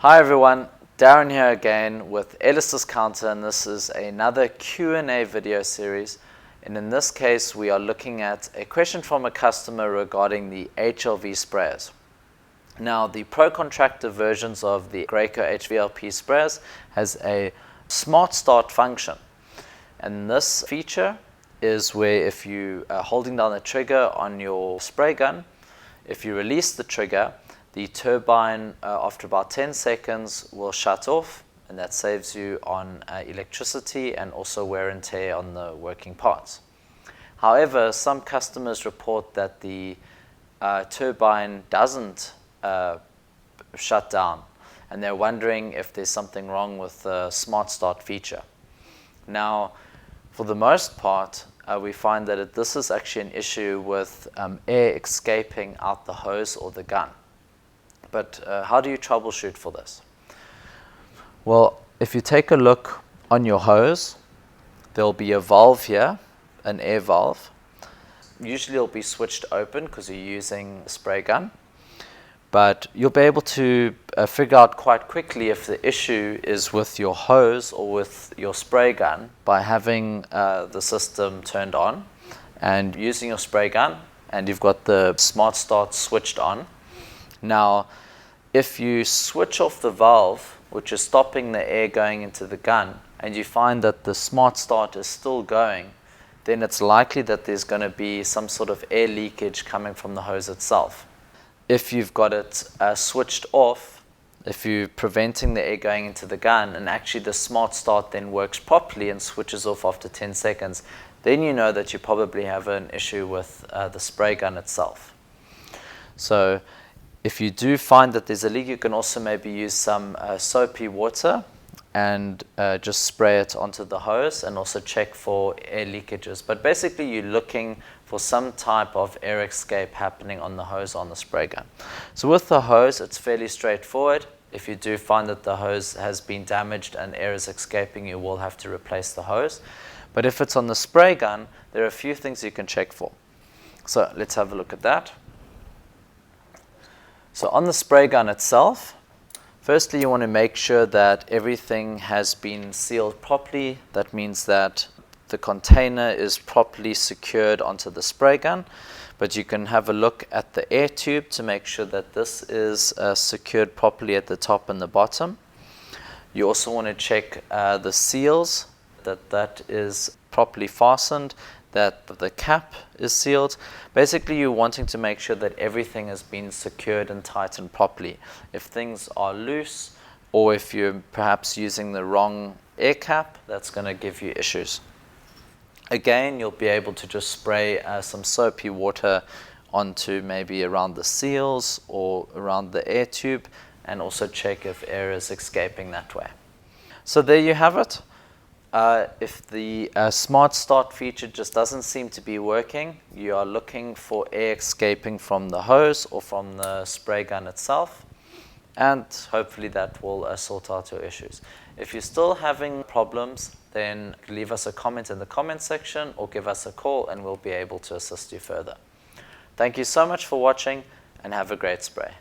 Hi everyone, Darren here again with Airless Discounter, and this is another Q&A video series. And in this case, we are looking at a question from a customer regarding the HLV sprayers. Now, the Pro Contractor versions of the Graco HVLP sprayers has a SmartStart function. And this feature is where if you are holding down the trigger on your spray gun, if you release the trigger, the turbine after about 10 seconds will shut off, and that saves you on electricity and also wear and tear on the working parts. However, some customers report that the turbine doesn't shut down, and they're wondering if there's something wrong with the SmartStart feature. Now, for the most part, we find that this is actually an issue with air escaping out the hose or the gun. But how do you troubleshoot for this? Well, if you take a look on your hose, there'll be a valve here, an air valve. Usually it'll be switched open because you're using a spray gun. But you'll be able to figure out quite quickly if the issue is with your hose or with your spray gun by having the system turned on and using your spray gun, and you've got the SmartStart switched on. Now, if you switch off the valve, which is stopping the air going into the gun, and you find that the SmartStart is still going, then it's likely that there's going to be some sort of air leakage coming from the hose itself. If you've got it switched off, if you're preventing the air going into the gun, and actually the SmartStart then works properly and switches off after 10 seconds, then you know that you probably have an issue with the spray gun itself. So if you do find that there's a leak, you can also maybe use some soapy water and just spray it onto the hose and also check for air leakages. But basically you're looking for some type of air escape happening on the hose on the spray gun. So with the hose, it's fairly straightforward. If you do find that the hose has been damaged and air is escaping, you will have to replace the hose. But if it's on the spray gun, there are a few things you can check for. So let's have a look at that. So on the spray gun itself, firstly you want to make sure that everything has been sealed properly. That means that the container is properly secured onto the spray gun, but you can have a look at the air tube to make sure that this is secured properly at the top and the bottom. You also want to check the seals, that is properly fastened, that the cap is sealed. Basically, you're wanting to make sure that everything has been secured and tightened properly. If things are loose, or if you're perhaps using the wrong air cap, that's going to give you issues. Again, you'll be able to just spray some soapy water onto maybe around the seals or around the air tube, and also check if air is escaping that way. So there you have it. If the SmartStart feature just doesn't seem to be working, you are looking for air escaping from the hose or from the spray gun itself, and hopefully that will sort out your issues. If you're still having problems, then leave us a comment in the comment section or give us a call and we'll be able to assist you further. Thank you so much for watching, and have a great spray.